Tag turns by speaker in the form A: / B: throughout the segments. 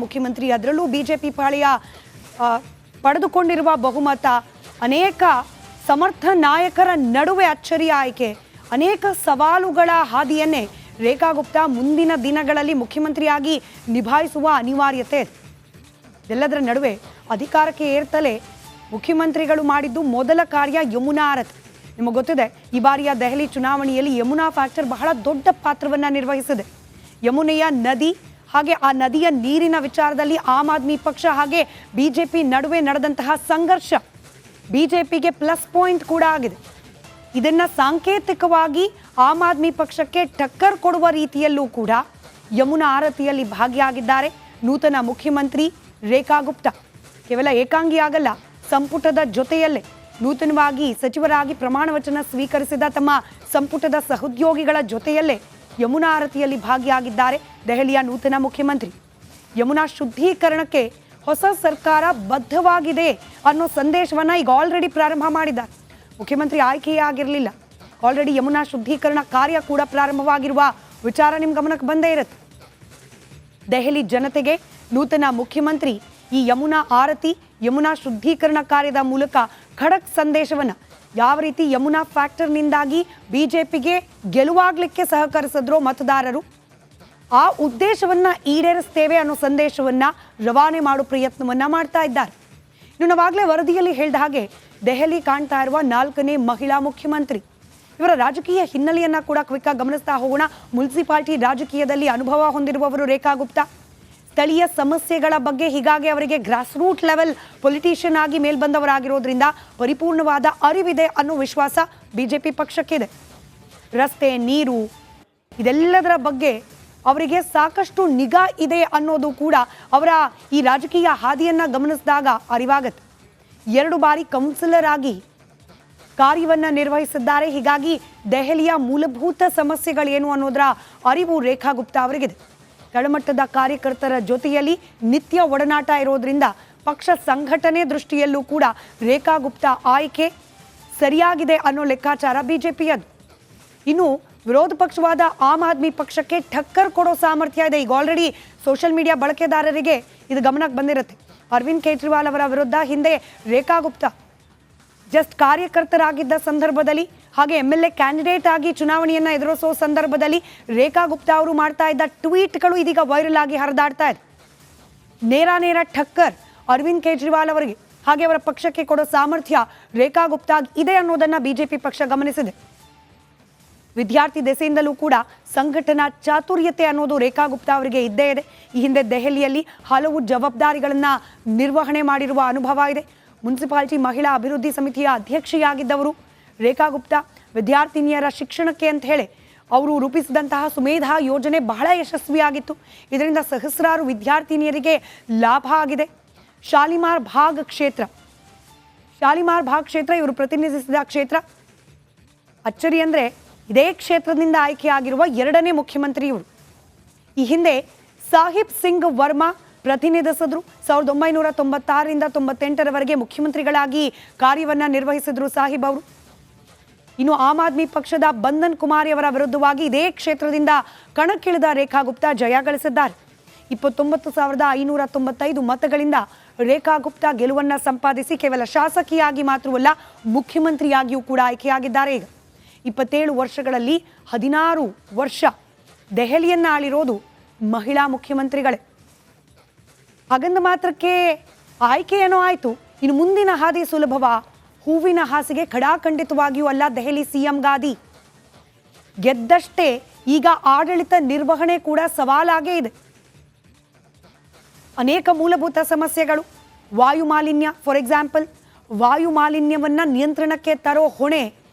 A: ಮುಖ್ಯಮಂತ್ರಿ, ಅದರಲ್ಲೂ ಬಿಜೆಪಿ ಪಾಳೆಯ ಪಡೆದುಕೊಂಡಿರುವ ಬಹುಮತ, ಅನೇಕ ಸಮರ್ಥ ನಾಯಕರ ನಡುವೆ ಅಚ್ಚರಿಯ ಆಯ್ಕೆ, ಅನೇಕ ಸವಾಲುಗಳ ಹಾದಿಯನ್ನೇ ರೇಖಾ ಗುಪ್ತಾ ಮುಂದಿನ ದಿನಗಳಲ್ಲಿ ಮುಖ್ಯಮಂತ್ರಿಯಾಗಿ ನಿಭಾಯಿಸುವ ಅನಿವಾರ್ಯತೆ ಇದೆ. ಎಲ್ಲದರ ನಡುವೆ ಅಧಿಕಾರಕ್ಕೆ ಏರ್ತಲೇ ಮುಖ್ಯಮಂತ್ರಿಗಳು ಮಾಡಿದ್ದು ಮೊದಲ ಕಾರ್ಯ ಯಮುನಾ ಆರತಿ. ನಿಮಗೆ ಗೊತ್ತಿದೆ, ಈ ಬಾರಿಯ ದೆಹಲಿ ಚುನಾವಣೆಯಲ್ಲಿ ಯಮುನಾ ಫ್ಯಾಕ್ಟರ್ ಬಹಳ ದೊಡ್ಡ ಪಾತ್ರವನ್ನು ನಿರ್ವಹಿಸಿದೆ. ಯಮುನೆಯ ನದಿ ಹಾಗೆ ಆ ನದಿಯ ನೀರಿನ ವಿಚಾರದಲ್ಲಿ ಆಮ್ ಆದ್ಮಿ ಪಕ್ಷ ಹಾಗೆ ಬಿಜೆಪಿ ನಡುವೆ ನಡೆದಂತಹ ಸಂಘರ್ಷ ಬಿಜೆಪಿಗೆ ಪ್ಲಸ್ ಪಾಯಿಂಟ್ ಕೂಡ ಆಗಿದೆ. ಇದನ್ನ ಸಾಂಕೇತಿಕವಾಗಿ ಆಮ್ ಆದ್ಮಿ ಪಕ್ಷಕ್ಕೆ ಟಕ್ಕರ್ ಕೊಡುವ ರೀತಿಯಲ್ಲೂ ಕೂಡ ಯಮುನಾ ಆರತಿಯಲ್ಲಿ ಭಾಗಿಯಾಗಿದ್ದಾರೆ ನೂತನ ಮುಖ್ಯಮಂತ್ರಿ ರೇಖಾ ಗುಪ್ತಾ. ಕೇವಲ ಏಕಾಂಗಿಯಾಗಲ್ಲ, ಸಂಪುಟದ ಜೊತೆಯಲ್ಲೇ ನೂತನವಾಗಿ ಸಚಿವರಾಗಿ ಪ್ರಮಾಣ ವಚನ ಸ್ವೀಕರಿಸಿದ ತಮ್ಮ ಸಂಪುಟದ ಸಹೋದ್ಯೋಗಿಗಳ ಜೊತೆಯಲ್ಲೇ ಯಮುನಾ ಆರತಿಯಲ್ಲಿ ಭಾಗಿಯಾಗಿದ್ದಾರೆ ದೆಹಲಿಯ ನೂತನ ಮುಖ್ಯಮಂತ್ರಿ. ಯಮುನಾ ಶುದ್ಧೀಕರಣಕ್ಕೆ ಹೊಸ ಸರ್ಕಾರ ಬದ್ಧವಾಗಿದೆ ಅನ್ನೋ ಸಂದೇಶವನ್ನ ಈಗ ಆಲ್ರೆಡಿ ಪ್ರಾರಂಭ ಮಾಡಿದ್ದಾರೆ. ಮುಖ್ಯಮಂತ್ರಿ ಆಯ್ಕೆಯೇ ಆಗಿರಲಿಲ್ಲ, ಆಲ್ರೆಡಿ ಯಮುನಾ ಶುದ್ಧೀಕರಣ ಕಾರ್ಯ ಕೂಡ ಪ್ರಾರಂಭವಾಗಿರುವ ವಿಚಾರ ನಿಮ್ಮ ಗಮನಕ್ಕೆ ಬಂದೇ ಇರುತ್ತೆ. ದೆಹಲಿ ಜನತೆಗೆ ನೂತನ ಮುಖ್ಯಮಂತ್ರಿ ಈ ಯಮುನಾ ಆರತಿ, ಯಮುನಾ ಶುದ್ಧೀಕರಣ ಕಾರ್ಯದ ಮೂಲಕ ಖಡಕ್ ಸಂದೇಶವನ್ನ, ಯಾವ ರೀತಿ ಯಮುನಾ ಫ್ಯಾಕ್ಟರ್ನಿಂದಾಗಿ ಬಿಜೆಪಿಗೆ ಗೆಲುವಾಗಲಿಕ್ಕೆ ಸಹಕರಿಸಿದ್ರೋ ಮತದಾರರು, ಆ ಉದ್ದೇಶವನ್ನ ಈಡೇರಿಸ್ತೇವೆ ಅನ್ನೋ ಸಂದೇಶವನ್ನ ರವಾನೆ ಮಾಡೋ ಪ್ರಯತ್ನವನ್ನ ಮಾಡ್ತಾ ಇದ್ದಾರೆ. ಇನ್ನು ನಾವಾಗಲೇ ವರದಿಯಲ್ಲಿ ಹೇಳಿದ ಹಾಗೆ ದೆಹಲಿ ಕಾಣ್ತಾ ಇರುವ 4ನೇ ಮಹಿಳಾ ಮುಖ್ಯಮಂತ್ರಿ. ಇವರ ರಾಜಕೀಯ ಹಿನ್ನೆಲೆಯನ್ನ ಕೂಡ ಕ್ವಿಕ್ ಆಗಿ ಗಮನಿಸ್ತಾ ಹೋಗೋಣ. ಮುನ್ಸಿಪಾಲಿಟಿ ರಾಜಕೀಯದಲ್ಲಿ ಅನುಭವ ಹೊಂದಿರುವವರು ರೇಖಾ ಗುಪ್ತಾ. ಸ್ಥಳೀಯ ಸಮಸ್ಯೆಗಳ ಬಗ್ಗೆ ಹೀಗಾಗಿ ಅವರಿಗೆ ಗ್ರಾಸ್ ರೂಟ್ ಲೆವೆಲ್ ಪೊಲಿಟಿಷಿಯನ್ ಆಗಿ ಮೇಲ್ಬಂದವರಾಗಿರೋದ್ರಿಂದ ಪರಿಪೂರ್ಣವಾದ ಅರಿವಿದೆ ಅನ್ನೋ ವಿಶ್ವಾಸ ಬಿಜೆಪಿ ಪಕ್ಷಕ್ಕಿದೆ. ರಸ್ತೆ, ನೀರು ಇದೆಲ್ಲದರ ಬಗ್ಗೆ ಅವರಿಗೆ ಸಾಕಷ್ಟು ನಿಗಾ ಇದೆ ಅನ್ನೋದು ಕೂಡ ಅವರ ಈ ರಾಜಕೀಯ ಹಾದಿಯನ್ನ ಗಮನಿಸಿದಾಗ ಅರಿವಾಗತ್ತೆ. 2 ಬಾರಿ ಕೌನ್ಸಿಲರ್ ಆಗಿ ಕಾರ್ಯವನ್ನ ನಿರ್ವಹಿಸಿದ್ದಾರೆ. ಹೀಗಾಗಿ ದೆಹಲಿಯ ಮೂಲಭೂತ ಸಮಸ್ಯೆಗಳೇನು ಅನ್ನೋದರ ಅರಿವು ರೇಖಾ ಗುಪ್ತಾ ಅವರಿಗಿದೆ. ತಳಮಟ್ಟದ ಕಾರ್ಯಕರ್ತರ ಜೊತೆಯಲ್ಲಿ ನಿತ್ಯ ಒಡನಾಟ ಇರೋದ್ರಿಂದ ಪಕ್ಷ ಸಂಘಟನೆ ದೃಷ್ಟಿಯಲ್ಲೂ ಕೂಡ ರೇಖಾ ಗುಪ್ತಾ ಆಯ್ಕೆ ಸರಿಯಾಗಿದೆ ಅನ್ನೋ ಲೆಕ್ಕಾಚಾರ ಬಿಜೆಪಿಯದು. ಇನ್ನು ವಿರೋಧ ಪಕ್ಷವಾದ ಆಮ್ ಆದ್ಮಿ ಪಕ್ಷಕ್ಕೆ ಟಕ್ಕರ್ ಕೊಡೋ ಸಾಮರ್ಥ್ಯ ಇದೆ. ಈಗ ಆಲ್ರೆಡಿ ಸೋಷಿಯಲ್ ಮೀಡಿಯಾ ಬಳಕೆದಾರರಿಗೆ ಇದು ಗಮನಕ್ಕೆ ಬಂದಿರುತ್ತೆ. ಅರವಿಂದ್ ಕೇಜ್ರಿವಾಲ್ ಅವರ ವಿರುದ್ಧ ಹಿಂದೆ ರೇಖಾ ಗುಪ್ತಾ ಜಸ್ಟ್ ಕಾರ್ಯಕರ್ತರಾಗಿದ್ದ ಸಂದರ್ಭದಲ್ಲಿ ಹಾಗೆ MLA ಕ್ಯಾಂಡಿಡೇಟ್ ಆಗಿ ಚುನಾವಣೆಯನ್ನ ಎದುರಿಸೋ ಸಂದರ್ಭದಲ್ಲಿ ರೇಖಾ ಗುಪ್ತಾ ಅವರು ಮಾಡ್ತಾ ಇದ್ದ ಟ್ವೀಟ್ಗಳು ಇದೀಗ ವೈರಲ್ ಆಗಿ ಹರಿದಾಡ್ತಾ ಇದೆ. ನೇರ ಟಕ್ಕರ್ ಅರವಿಂದ್ ಕೇಜ್ರಿವಾಲ್ ಅವರಿಗೆ ಹಾಗೆ ಅವರ ಪಕ್ಷಕ್ಕೆ ಕೊಡೋ ಸಾಮರ್ಥ್ಯ ರೇಖಾ ಗುಪ್ತಾ ಇದೆ ಅನ್ನೋದನ್ನ ಬಿಜೆಪಿ ಪಕ್ಷ ಗಮನಿಸಿದೆ. ವಿದ್ಯಾರ್ಥಿ ದೆಸೆಯಿಂದಲೂ ಕೂಡ ಸಂಘಟನಾ ಚಾತುರ್ಯತೆ ಅನ್ನೋದು ರೇಖಾ ಗುಪ್ತಾ ಅವರಿಗೆ ಇದ್ದೇ ಇದೆ. ಈ ಹಿಂದೆ ದೆಹಲಿಯಲ್ಲಿ ಹಲವು ಜವಾಬ್ದಾರಿಗಳನ್ನ ನಿರ್ವಹಣೆ ಮಾಡಿರುವ ಅನುಭವ ಇದೆ. ಮುನ್ಸಿಪಾಲಿಟಿ ಮಹಿಳಾ ಅಭಿವೃದ್ಧಿ ಸಮಿತಿಯ ಅಧ್ಯಕ್ಷೆಯಾಗಿದ್ದವರು ರೇಖಾ ಗುಪ್ತಾ. ವಿದ್ಯಾರ್ಥಿನಿಯರ ಶಿಕ್ಷಣಕ್ಕೆ ಅಂತ ಹೇಳಿ ಅವರು ರೂಪಿಸಿದಂತಹ ಸುಮೇಧಾ ಯೋಜನೆ ಬಹಳ ಯಶಸ್ವಿಯಾಗಿತ್ತು. ಇದರಿಂದ ಸಹಸ್ರಾರು ವಿದ್ಯಾರ್ಥಿನಿಯರಿಗೆ ಲಾಭ ಆಗಿದೆ. ಶಾಲಿಮಾರ್ ಭಾಗ್ ಕ್ಷೇತ್ರ ಇವರು ಪ್ರತಿನಿಧಿಸಿದ ಕ್ಷೇತ್ರ. ಅಚ್ಚರಿ ಅಂದರೆ ಇದೇ ಕ್ಷೇತ್ರದಿಂದ ಆಯ್ಕೆಯಾಗಿರುವ 2ನೇ ಮುಖ್ಯಮಂತ್ರಿ ಇವರು. ಈ ಹಿಂದೆ ಸಾಹಿಬ್ ಸಿಂಗ್ ವರ್ಮಾ ಪ್ರತಿನಿಧಿಸಿದ್ರು. 1996ರಿಂದ 98ರವರೆಗೆ ಮುಖ್ಯಮಂತ್ರಿಗಳಾಗಿ ಕಾರ್ಯವನ್ನ ನಿರ್ವಹಿಸಿದ್ರು ಸಾಹಿಬ್ ಅವರು. ಇನ್ನು ಆಮ್ ಆದ್ಮಿ ಪಕ್ಷದ ಬಂಧನ್ ಕುಮಾರಿ ಅವರ ವಿರುದ್ಧವಾಗಿ ಇದೇ ಕ್ಷೇತ್ರದಿಂದ ಕಣಕ್ಕಿಳಿದ ರೇಖಾ ಗುಪ್ತಾ ಜಯ ಗಳಿಸಿದ್ದಾರೆ. 29,595 ಮತಗಳಿಂದ ರೇಖಾ ಗುಪ್ತಾ ಗೆಲುವನ್ನ ಸಂಪಾದಿಸಿ ಕೇವಲ ಶಾಸಕಿಯಾಗಿ ಮಾತ್ರವಲ್ಲ ಮುಖ್ಯಮಂತ್ರಿಯಾಗಿಯೂ ಕೂಡ ಆಯ್ಕೆಯಾಗಿದ್ದಾರೆ. ಈಗ 27 ವರ್ಷಗಳಲ್ಲಿ 16 ವರ್ಷ ದೆಹಲಿಯನ್ನ ಆಳಿರೋದು ಮಹಿಳಾ ಮುಖ್ಯಮಂತ್ರಿಗಳೇ. ಹಾಗಂದ ಮಾತ್ರಕ್ಕೆ ಆಯ್ಕೆ ಏನೋ ಆಯ್ತು, ಇನ್ನು ಮುಂದಿನ ಹಾದಿ ಸುಲಭವಾ? ಹೂವಿನ ಹಾಸಿಗೆ ಖಡಾಖಂಡಿತವಾಗಿಯೂ ಅಲ್ಲ ದೆಹಲಿ ಸಿಎಂ ಗಾದಿ. ಗೆದ್ದಷ್ಟೇ ಈಗ ಆಡಳಿತ ನಿರ್ವಹಣೆ ಕೂಡ ಸವಾಲಾಗೇ ಇದೆ. ಅನೇಕ ಮೂಲಭೂತ ಸಮಸ್ಯೆಗಳು, ವಾಯು ಮಾಲಿನ್ಯ ಫಾರ್ ಎಕ್ಸಾಂಪಲ್, ವಾಯು ಮಾಲಿನ್ಯವನ್ನ ನಿಯಂತ್ರಣಕ್ಕೆ ತರೋ ಹೊಣೆ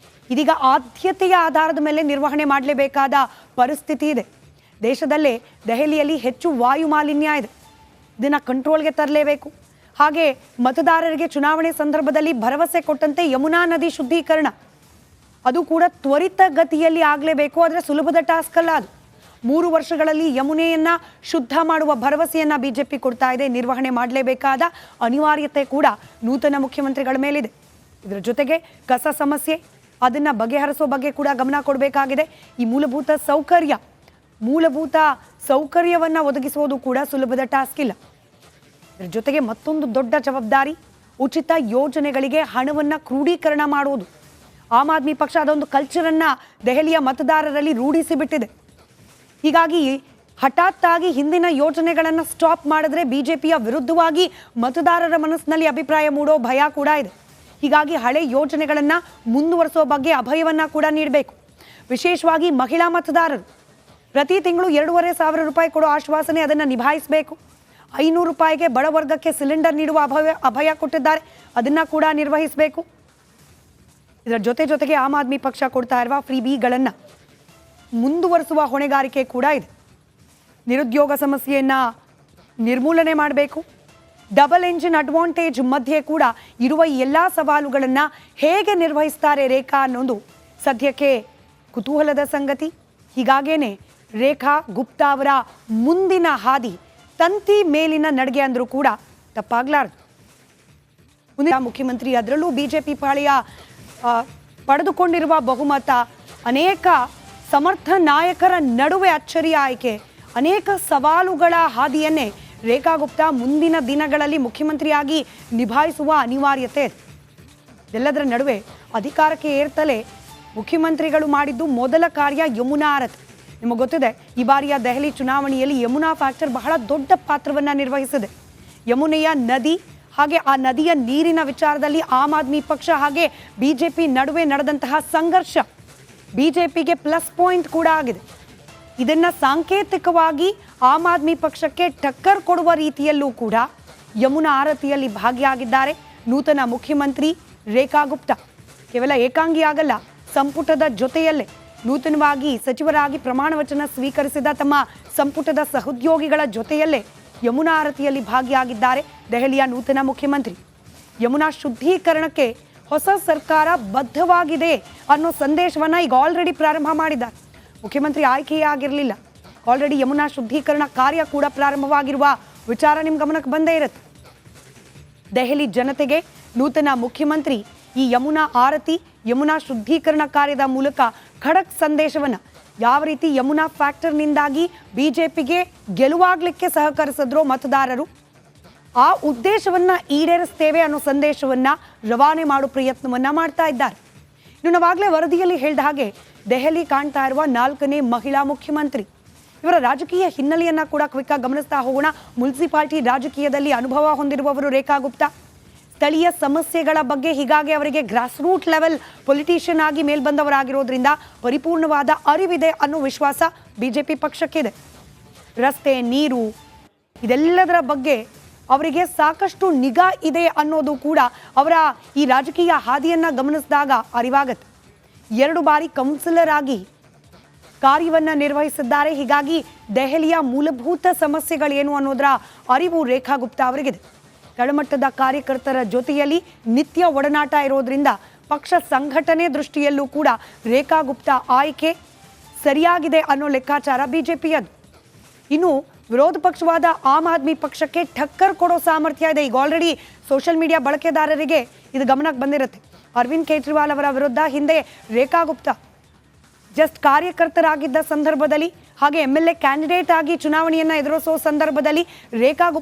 A: ಇದೀಗ ಆದ್ಯತೆಯ ಆಧಾರದ ಮೇಲೆ ನಿರ್ವಹಣೆ ಮಾಡಲೇಬೇಕಾದ ಪರಿಸ್ಥಿತಿ ಇದೆ. ದೇಶದಲ್ಲೇ ದೆಹಲಿಯಲ್ಲಿ ಹೆಚ್ಚು ವಾಯು ಮಾಲಿನ್ಯ ಇದೆ. ಇದನ್ನು ಕಂಟ್ರೋಲ್ಗೆ ತರಲೇಬೇಕು. ಹಾಗೆ ಮತದಾರರಿಗೆ ಚುನಾವಣೆ ಸಂದರ್ಭದಲ್ಲಿ ಭರವಸೆ ಕೊಟ್ಟಂತೆ ಯಮುನಾ ನದಿ ಶುದ್ಧೀಕರಣ ಅದು ಕೂಡ ತ್ವರಿತ ಗತಿಯಲ್ಲಿ ಆಗಲೇಬೇಕು. ಆದರೆ ಸುಲಭದ ಟಾಸ್ಕ್ ಅಲ್ಲ ಅದು. 3 ವರ್ಷಗಳಲ್ಲಿ ಯಮುನೆಯನ್ನ ಶುದ್ಧ ಮಾಡುವ ಭರವಸೆಯನ್ನ ಬಿಜೆಪಿ ಕೊಡ್ತಾ ಇದೆ. ನಿರ್ವಹಣೆ ಮಾಡಲೇಬೇಕಾದ ಅನಿವಾರ್ಯತೆ ಕೂಡ ನೂತನ ಮುಖ್ಯಮಂತ್ರಿಗಳ ಮೇಲಿದೆ. ಇದರ ಜೊತೆಗೆ ಕಸ ಸಮಸ್ಯೆ ಅದನ್ನ ಬಗೆಹರಿಸೋ ಬಗ್ಗೆ ಕೂಡ ಗಮನ ಕೊಡಬೇಕಾಗಿದೆ. ಈ ಮೂಲಭೂತ ಸೌಕರ್ಯವನ್ನ ಒದಗಿಸೋದು ಕೂಡ ಸುಲಭದ ಟಾಸ್ಕ್ ಇಲ್ಲ. ಇದರ ಜೊತೆಗೆ ಮತ್ತೊಂದು ದೊಡ್ಡ ಜವಾಬ್ದಾರಿ ಉಚಿತ ಯೋಜನೆಗಳಿಗೆ ಹಣವನ್ನು ಕ್ರೋಢೀಕರಣ ಮಾಡುವುದು. ಆಮ್ ಆದ್ಮಿ ಪಕ್ಷ ಅದೊಂದು ಕಲ್ಚರನ್ನು ದೆಹಲಿಯ ಮತದಾರರಲ್ಲಿ ರೂಢಿಸಿಬಿಟ್ಟಿದೆ. ಹೀಗಾಗಿ ಹಠಾತ್ತಾಗಿ ಹಿಂದಿನ ಯೋಜನೆಗಳನ್ನು ಸ್ಟಾಪ್ ಮಾಡಿದ್ರೆ ಬಿಜೆಪಿಯ ವಿರುದ್ಧವಾಗಿ ಮತದಾರರ ಮನಸ್ಸಿನಲ್ಲಿ ಅಭಿಪ್ರಾಯ ಮೂಡೋ ಭಯ ಕೂಡ ಇದೆ. ಹೀಗಾಗಿ ಹಳೆ ಯೋಜನೆಗಳನ್ನು ಮುಂದುವರಿಸೋ ಬಗ್ಗೆ ಅಭಯವನ್ನು ಕೂಡ ನೀಡಬೇಕು. ವಿಶೇಷವಾಗಿ ಮಹಿಳಾ ಮತದಾರರು ಪ್ರತಿ ತಿಂಗಳು 2,500 ರೂಪಾಯಿ ಕೊಡೋ ಆಶ್ವಾಸನೆ ಅದನ್ನು ನಿಭಾಯಿಸಬೇಕು. 500 ರೂಪಾಯಿಗೆ ಬಡವರ್ಗಕ್ಕೆ ಸಿಲಿಂಡರ್ ನೀಡುವ ಅಭಯ ಕೊಟ್ಟಿದ್ದಾರೆ, ಅದನ್ನು ಕೂಡ ನಿರ್ವಹಿಸಬೇಕು. ಇದರ ಜೊತೆಗೆ ಆಮ್ ಆದ್ಮಿ ಪಕ್ಷ ಕೊಡ್ತಾ ಇರುವ ಫ್ರೀ ಬಿಗಳನ್ನು ಮುಂದುವರಿಸುವ ಹೊಣೆಗಾರಿಕೆ ಕೂಡ ಇದೆ. ನಿರುದ್ಯೋಗ ಸಮಸ್ಯೆಯನ್ನು ನಿರ್ಮೂಲನೆ ಮಾಡಬೇಕು. ಡಬಲ್ ಎಂಜಿನ್ ಅಡ್ವಾಂಟೇಜ್ ಮಧ್ಯೆ ಕೂಡ ಇರುವ ಎಲ್ಲ ಸವಾಲುಗಳನ್ನು ಹೇಗೆ ನಿರ್ವಹಿಸ್ತಾರೆ ರೇಖಾ ಅನ್ನೋದು ಸದ್ಯಕ್ಕೆ ಕುತೂಹಲದ ಸಂಗತಿ. ಹೀಗಾಗೇನೆ ರೇಖಾ ಗುಪ್ತಾ ಅವರ ಮುಂದಿನ ಹಾದಿ ತಂತಿ ಮೇಲಿನ ನಡಿಗೆ ಅಂದರೂ ಕೂಡ ತಪ್ಪಾಗಲಾರದು. ಮುಂದಿನ ಮುಖ್ಯಮಂತ್ರಿ, ಅದರಲ್ಲೂ ಬಿಜೆಪಿ ಪಾಳೆಯ ಪಡೆದುಕೊಂಡಿರುವ ಬಹುಮತ, ಅನೇಕ ಸಮರ್ಥ ನಾಯಕರ ನಡುವೆ ಅಚ್ಚರಿಯ ಆಯ್ಕೆ, ಅನೇಕ ಸವಾಲುಗಳ ಹಾದಿಯನ್ನೇ ರೇಖಾ ಗುಪ್ತಾ ಮುಂದಿನ ದಿನಗಳಲ್ಲಿ ಮುಖ್ಯಮಂತ್ರಿಯಾಗಿ ನಿಭಾಯಿಸುವ ಅನಿವಾರ್ಯತೆ ಇದೆ. ಎಲ್ಲದರ ನಡುವೆ ಅಧಿಕಾರಕ್ಕೆ ಏರ್ತಲೇ ಮುಖ್ಯಮಂತ್ರಿಗಳು ಮಾಡಿದ್ದು ಮೊದಲ ಕಾರ್ಯ ಯಮುನಾ ಆರತಿ. ನಿಮಗೆ ಗೊತ್ತಿದೆ, ಈ ಬಾರಿಯ ದೆಹಲಿ ಚುನಾವಣೆಯಲ್ಲಿ ಯಮುನಾ ಫ್ಯಾಕ್ಟರ್ ಬಹಳ ದೊಡ್ಡ ಪಾತ್ರವನ್ನು ನಿರ್ವಹಿಸಿದೆ. ಯಮುನೆಯ ನದಿ ಹಾಗೆ ಆ ನದಿಯ ನೀರಿನ ವಿಚಾರದಲ್ಲಿ ಆಮ್ ಆದ್ಮಿ ಪಕ್ಷ ಹಾಗೆ ಬಿಜೆಪಿ ನಡುವೆ ನಡೆದಂತಹ ಸಂಘರ್ಷ ಬಿಜೆಪಿಗೆ ಪ್ಲಸ್ ಪಾಯಿಂಟ್ ಕೂಡ ಆಗಿದೆ. ಇದನ್ನು ಸಾಂಕೇತಿಕವಾಗಿ ಆಮ್ ಆದ್ಮಿ ಪಕ್ಷಕ್ಕೆ ಟಕ್ಕರ್ ಕೊಡುವ ರೀತಿಯಲ್ಲೂ ಕೂಡ ಯಮುನಾ ಆರತಿಯಲ್ಲಿ ಭಾಗಿಯಾಗಿದ್ದಾರೆ ನೂತನ ಮುಖ್ಯಮಂತ್ರಿ ರೇಖಾ ಗುಪ್ತಾ. ಕೇವಲ ಏಕಾಂಗಿಯಾಗಲ್ಲ, ಸಂಪುಟದ ಜೊತೆಯಲ್ಲೇ ನೂತನವಾಗಿ ಸಚಿವರಾಗಿ ಪ್ರಮಾಣ ವಚನ ಸ್ವೀಕರಿಸಿದ ತಮ್ಮ ಸಂಪುಟದ ಸಹೋದ್ಯೋಗಿಗಳ ಜೊತೆಯಲ್ಲೇ ಯಮುನಾ ಆರತಿಯಲ್ಲಿ ಭಾಗಿಯಾಗಿದ್ದಾರೆ ದೆಹಲಿಯ ನೂತನ ಮುಖ್ಯಮಂತ್ರಿ. ಯಮುನಾ ಶುದ್ಧೀಕರಣಕ್ಕೆ ಹೊಸ ಸರ್ಕಾರ ಬದ್ಧವಾಗಿದೆ ಅನ್ನೋ ಸಂದೇಶವನ್ನು ಈಗ ಆಲ್ರೆಡಿ ಪ್ರಾರಂಭ ಮಾಡಿದ್ದಾರೆ. ಮುಖ್ಯಮಂತ್ರಿ ಆಯ್ಕೆಯೇ ಆಗಿರಲಿಲ್ಲ, ಆಲ್ರೆಡಿ ಯಮುನಾ ಶುದ್ಧೀಕರಣ ಕಾರ್ಯ ಕೂಡ ಪ್ರಾರಂಭವಾಗಿರುವ ವಿಚಾರ ನಿಮ್ಮ ಗಮನಕ್ಕೆ ಬಂದೇ ಇರುತ್ತೆ. ದೆಹಲಿ ಜನತೆಗೆ ನೂತನ ಮುಖ್ಯಮಂತ್ರಿ ಈ ಯಮುನಾ ಆರತಿ, ಯಮುನಾ ಶುದ್ಧೀಕರಣ ಕಾರ್ಯದ ಮೂಲಕ ಖಡಕ್ ಸಂದೇಶವನ್ನು, ಯಾವ ರೀತಿ ಯಮುನಾ ಫ್ಯಾಕ್ಟರ್ನಿಂದಾಗಿ ಬಿಜೆಪಿಗೆ ಗೆಲುವಾಗಲಿಕ್ಕೆ ಸಹಕರಿಸಿದ್ರೋ ಮತದಾರರು, ಆ ಉದ್ದೇಶವನ್ನು ಈಡೇರಿಸ್ತೇವೆ ಅನ್ನೋ ಸಂದೇಶವನ್ನು ರವಾನೆ ಮಾಡೋ ಪ್ರಯತ್ನವನ್ನು ಮಾಡ್ತಾ ಇದ್ದಾರೆ. ಇನ್ನು ನಾವಾಗಲೇ ವರದಿಯಲ್ಲಿ ಹೇಳಿದ ಹಾಗೆ ದೆಹಲಿ ಕಾಣ್ತಾ ಇರುವ 4ನೇ ಮಹಿಳಾ ಮುಖ್ಯಮಂತ್ರಿ. ಇವರ ರಾಜಕೀಯ ಹಿನ್ನೆಲೆಯನ್ನು ಕೂಡ ಕ್ವಿಕ್ಕಾಗಿ ಗಮನಿಸ್ತಾ ಹೋಗೋಣ. ಮುನ್ಸಿಪಾಲಿಟಿ ರಾಜಕೀಯದಲ್ಲಿ ಅನುಭವ ಹೊಂದಿರುವವರು ರೇಖಾ ಗುಪ್ತಾ. ಸ್ಥಳೀಯ ಸಮಸ್ಯೆಗಳ ಬಗ್ಗೆ ಹೀಗಾಗಿ ಅವರಿಗೆ ಗ್ರಾಸ್ ರೂಟ್ ಲೆವೆಲ್ ಪೊಲಿಟಿಷಿಯನ್ ಆಗಿ ಮೇಲ್ಬಂದವರಾಗಿರೋದ್ರಿಂದ ಪರಿಪೂರ್ಣವಾದ ಅರಿವಿದೆ ಅನ್ನೋ ವಿಶ್ವಾಸ ಬಿಜೆಪಿ ಪಕ್ಷಕ್ಕಿದೆ. ರಸ್ತೆ, ನೀರು ಇದೆಲ್ಲದರ ಬಗ್ಗೆ ಅವರಿಗೆ ಸಾಕಷ್ಟು ನಿಗಾ ಇದೆ ಅನ್ನೋದು ಕೂಡ ಅವರ ಈ ರಾಜಕೀಯ ಹಾದಿಯನ್ನು ಗಮನಿಸಿದಾಗ ಅರಿವಾಗತ್ತೆ. 2 ಬಾರಿ ಕೌನ್ಸಿಲರ್ ಆಗಿ ಕಾರ್ಯವನ್ನು ನಿರ್ವಹಿಸಿದ್ದಾರೆ. ಹೀಗಾಗಿ ದೆಹಲಿಯ ಮೂಲಭೂತ ಸಮಸ್ಯೆಗಳೇನು ಅನ್ನೋದರ ಅರಿವು ರೇಖಾ ಗುಪ್ತಾ ಅವರಿಗಿದೆ. ತಳಮಟ್ಟದ ಕಾರ್ಯಕರ್ತರ ಜೊತೆಯಲ್ಲಿ ನಿತ್ಯ ಒಡನಾಟ ಇರೋದ್ರಿಂದ ಪಕ್ಷ ಸಂಘಟನೆ ದೃಷ್ಟಿಯಲ್ಲೂ ಕೂಡ ರೇಖಾ ಗುಪ್ತಾ ಆಯ್ಕೆ ಸರಿಯಾಗಿದೆ ಅನ್ನೋ ಲೆಕ್ಕಾಚಾರ ಬಿಜೆಪಿಯದು. ಇನ್ನು ವಿರೋಧ ಪಕ್ಷವಾದ ಆಮ್ ಆದ್ಮಿ ಪಕ್ಷಕ್ಕೆ ಟಕ್ಕರ್ ಕೊಡೋ ಸಾಮರ್ಥ್ಯ ಇದೆ. ಈಗ ಆಲ್ರೆಡಿ ಸೋಷಿಯಲ್ ಮೀಡಿಯಾ ಬಳಕೆದಾರರಿಗೆ ಇದು ಗಮನಕ್ಕೆ ಬಂದಿರುತ್ತೆ. ಅರವಿಂದ್ ಕೇಜ್ರಿವಾಲ್ ಅವರ ವಿರುದ್ಧ ಹಿಂದೆ ರೇಖಾ ಗುಪ್ತಾ ಜಸ್ಟ್ ಕಾರ್ಯಕರ್ತರಾಗಿದ್ದ ಸಂದರ್ಭದಲ್ಲಿ ಹಾಗೆ MLA ಕ್ಯಾಂಡಿಡೇಟ್ ಆಗಿ ಚುನಾವಣೆಯನ್ನು ಎದುರಿಸೋ ಸಂದರ್ಭದಲ್ಲಿ ರೇಖಾ ಗುಪ್ತಾ